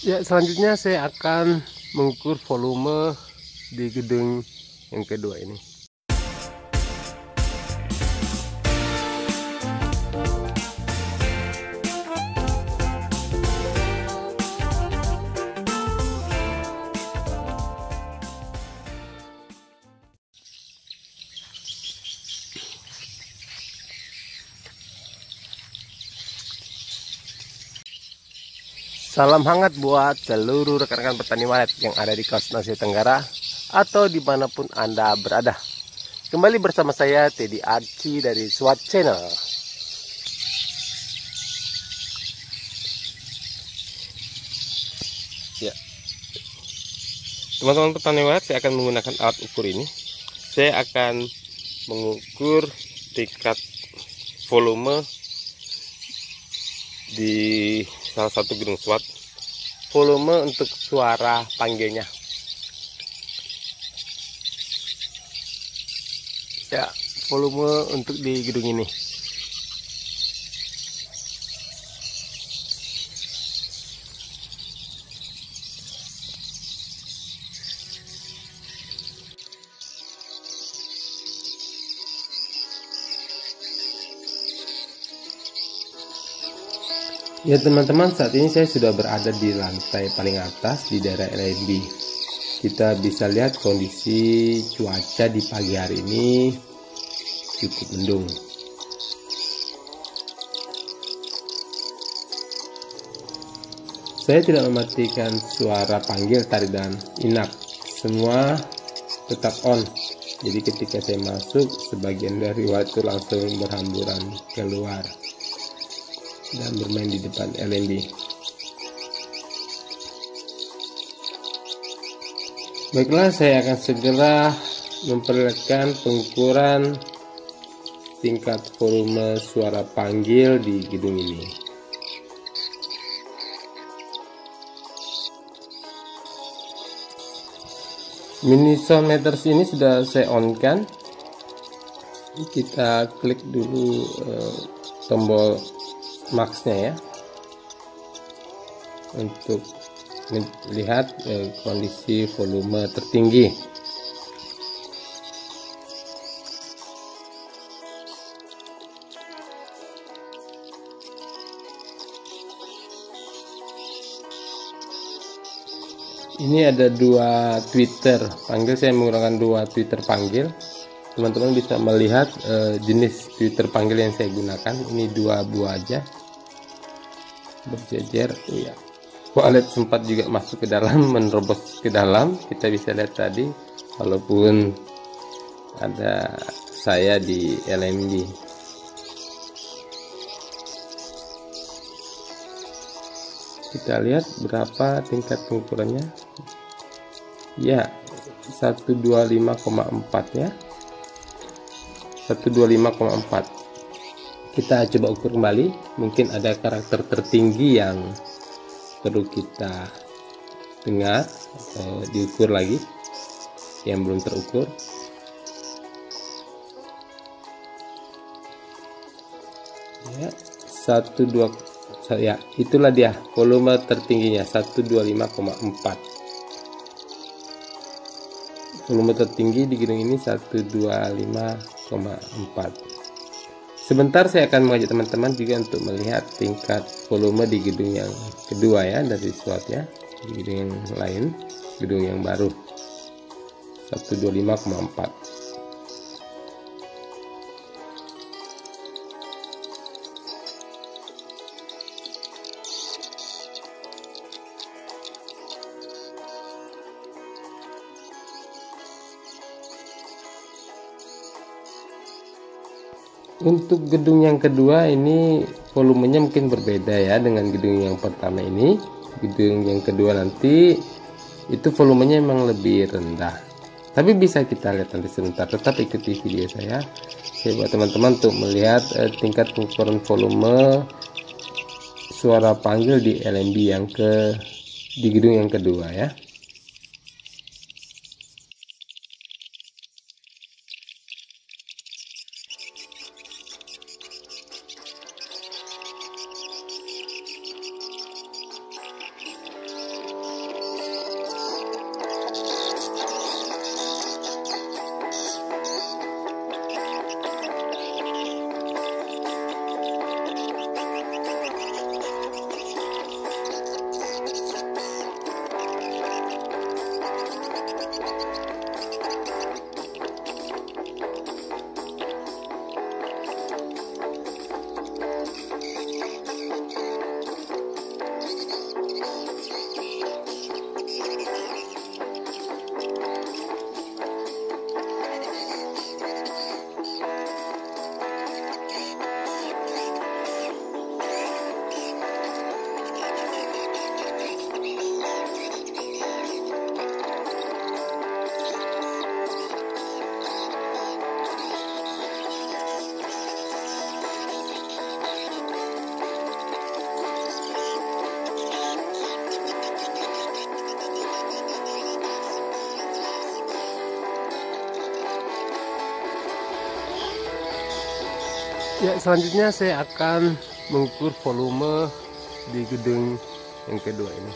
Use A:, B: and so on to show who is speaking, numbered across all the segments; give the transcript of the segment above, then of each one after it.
A: Ya, selanjutnya saya akan mengukur volume di gedung yang kedua ini. Salam hangat buat seluruh rekan-rekan petani walet yang ada di kawasan Asia Tenggara atau dimanapun Anda berada. Kembali bersama saya Teddy Archie dari SWAT Channel. Ya, teman-teman petani walet, saya akan menggunakan alat ukur ini. Saya akan mengukur tingkat volume di salah satu gedung SWAT, volume untuk suara panggilnya. Ya, volume untuk di gedung ini. Ya teman-teman, saat ini saya sudah berada di lantai paling atas di daerah LNB. Kita bisa lihat kondisi cuaca di pagi hari ini cukup mendung. Saya tidak mematikan suara panggil, tarik, dan inap. Semua tetap on. Jadi ketika saya masuk, sebagian dari waktu langsung berhamburan keluar dan bermain di depan LNB. Baiklah, saya akan segera memperlihatkan pengukuran tingkat volume suara panggil di gedung ini. Mini sound meters ini sudah saya on kan. Kita klik dulu tombol max-nya ya, untuk melihat kondisi volume tertinggi. Ini ada dua tweeter panggil, saya menggunakan dua tweeter panggil. Teman-teman bisa melihat jenis tweeter panggil yang saya gunakan. Ini dua buah aja berjejer. Ya, walet sempat juga masuk ke dalam, menerobos ke dalam. Kita bisa lihat tadi, walaupun ada saya di LMB. Kita lihat berapa tingkat pengukurannya. Ya, 125,4 ya. 125,4. Kita coba ukur kembali, mungkin ada karakter tertinggi yang perlu kita dengar atau diukur lagi yang belum terukur. Ya, 12, ya itulah dia volume tertingginya, 125,4. Volume tertinggi di gedung ini 125,4. Sebentar saya akan mengajak teman-teman juga untuk melihat tingkat volume di gedung yang kedua ya, dari SWAT ya, di gedung yang lain, gedung yang baru 125,4. Untuk gedung yang kedua ini volumenya mungkin berbeda ya dengan gedung yang pertama ini. Gedung yang kedua nanti itu volumenya memang lebih rendah. Tapi bisa kita lihat nanti sebentar. Tetap ikuti video saya. Saya buat teman-teman untuk melihat tingkat pengukuran volume suara panggil di LNB di gedung yang kedua ya. Ya, selanjutnya saya akan mengukur volume di gedung yang kedua ini.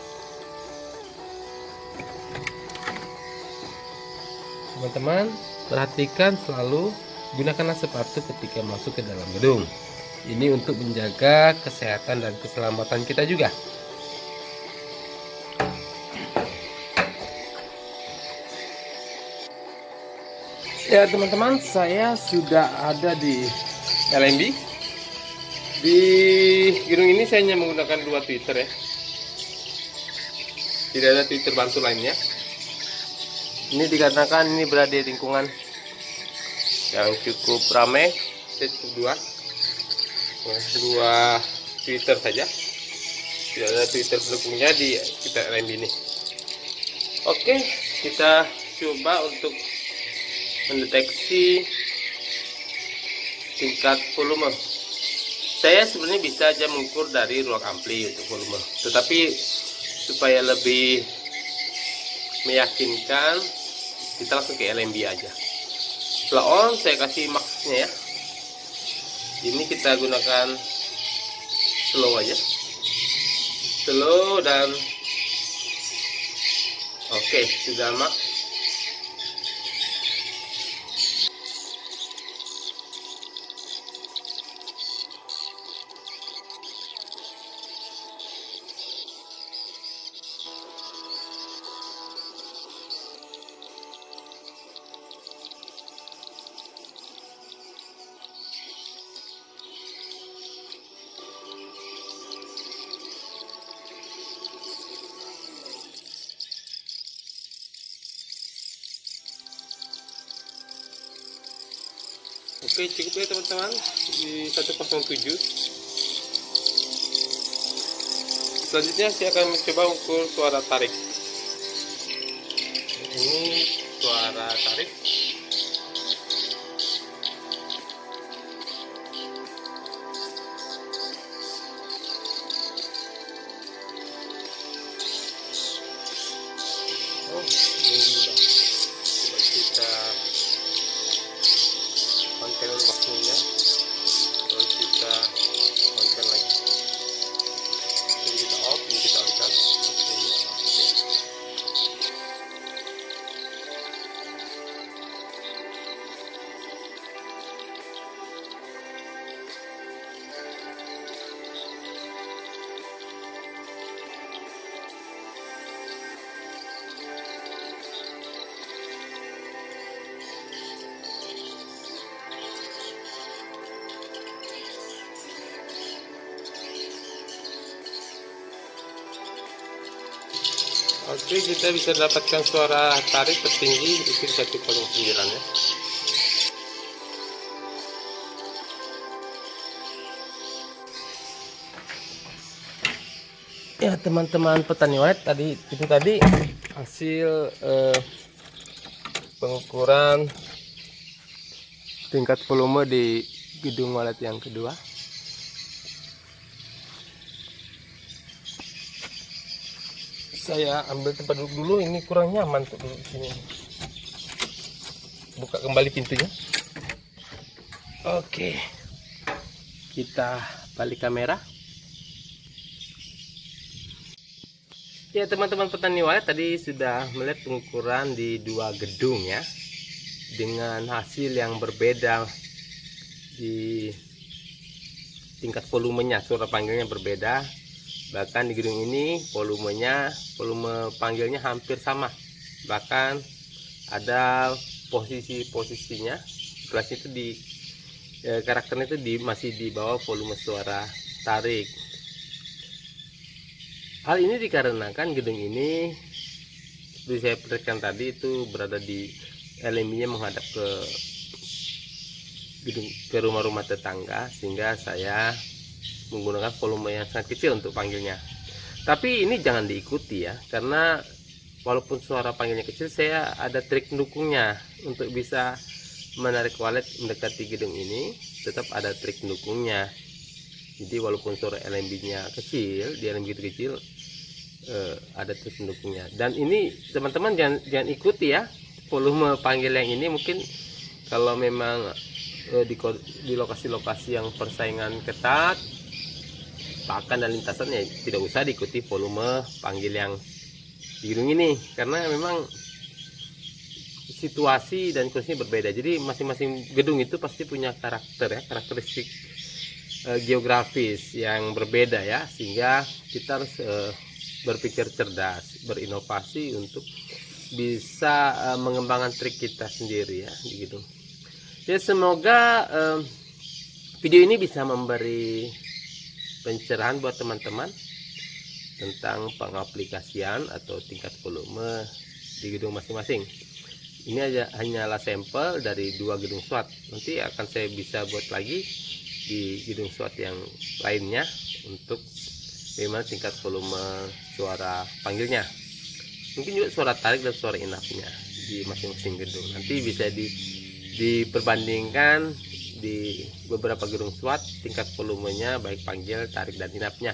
A: Teman-teman, perhatikan selalu gunakanlah sepatu ketika masuk ke dalam gedung. Ini untuk menjaga kesehatan dan keselamatan kita juga. Ya teman-teman, saya sudah ada di LMB. Di gedung ini saya hanya menggunakan 2 tweeter ya. Tidak ada tweeter bantu lainnya. Ini dikarenakan ini berada di lingkungan yang cukup ramai. Saya cukup 2 tweeter saja. Tidak ada tweeter pendukungnya di sekitar LMB ini. Oke, kita coba untuk mendeteksi tingkat volume. Saya sebenarnya bisa aja mengukur dari ruang ampli untuk volume, tetapi supaya lebih meyakinkan kita langsung ke LMB aja. Setelah on saya kasih max-nya ya. Ini kita gunakan slow aja, slow dan oke, sudah max. Oke, cukup ya teman-teman di 107. Selanjutnya saya akan mencoba ukur suara tarik. Ini suara tarik. Oh, ini sudah. Coba kita on-kan waktunya, lalu kita on-kan lagi. Jadi kita off, ini kita on-kan. Oke, kita bisa dapatkan suara tarik tertinggi itu 109 ya. Ya teman-teman petani walet, itu tadi hasil pengukuran tingkat volume di gedung walet yang kedua. Saya ambil tempat duduk dulu, ini kurang nyaman untuk duduk di sini. Buka kembali pintunya. Oke, kita balik kamera. Ya teman-teman petani walet, tadi sudah melihat pengukuran di 2 gedung ya, dengan hasil yang berbeda di tingkat volumenya, suara panggilnya berbeda. Bahkan di gedung ini volume panggilnya hampir sama, bahkan ada posisinya kelas itu di karakternya itu masih di bawah volume suara tarik. Hal ini dikarenakan gedung ini seperti saya perhatikan tadi itu berada di LMB-nya menghadap ke gedung, ke rumah-rumah tetangga, sehingga saya menggunakan volume yang sangat kecil untuk panggilnya. Tapi ini jangan diikuti ya, karena walaupun suara panggilnya kecil, saya ada trik pendukungnya untuk bisa menarik walet mendekati gedung ini. Tetap ada trik pendukungnya. Jadi walaupun suara LMB-nya kecil, di LMB itu kecil, ada trik pendukungnya. Dan ini teman-teman jangan ikuti ya volume panggil yang ini. Mungkin kalau memang di lokasi-lokasi yang persaingan ketat, pakan dan lintasannya, tidak usah diikuti volume panggil yang di gedung ini, karena memang situasi dan kondisinya berbeda. Jadi masing-masing gedung itu pasti punya karakter ya, karakteristik geografis yang berbeda ya, sehingga kita harus berpikir cerdas, berinovasi untuk bisa mengembangkan trik kita sendiri ya di gedung. Ya, semoga video ini bisa memberi pencerahan buat teman-teman tentang pengaplikasian atau tingkat volume di gedung masing-masing. Ini hanyalah sampel dari 2 gedung SWAT. Nanti akan saya bisa buat lagi di gedung SWAT yang lainnya untuk bagaimana tingkat volume suara panggilnya. Mungkin juga suara tarik dan suara inapnya di masing-masing gedung. Nanti bisa diperbandingkan di beberapa gedung SWAT tingkat volumenya, baik panggil, tarik, dan inapnya,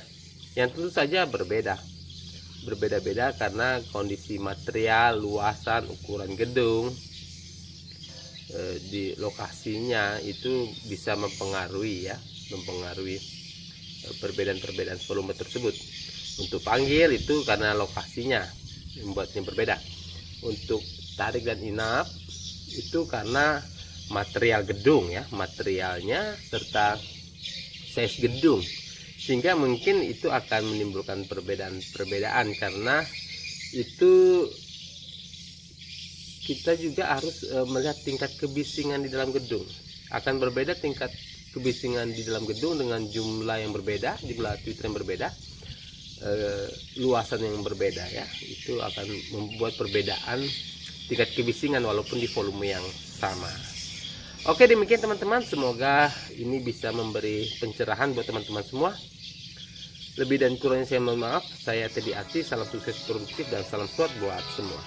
A: yang tentu saja berbeda-beda karena kondisi material, luasan, ukuran gedung di lokasinya itu bisa mempengaruhi perbedaan-perbedaan volume tersebut. Untuk panggil itu karena lokasinya membuatnya berbeda. Untuk tarik dan inap itu karena material gedung ya, materialnya serta size gedung, sehingga mungkin itu akan menimbulkan perbedaan karena itu kita juga harus melihat tingkat kebisingan di dalam gedung. Akan berbeda tingkat kebisingan di dalam gedung dengan jumlah yang berbeda, jumlah tweeter yang berbeda, luasan yang berbeda ya, itu akan membuat perbedaan tingkat kebisingan walaupun di volume yang sama. Oke, demikian teman-teman, semoga ini bisa memberi pencerahan buat teman-teman semua. Lebih dan kurangnya saya mohon maaf. Saya Teddy Arti, salam sukses produktif dan salam SWAT buat semua.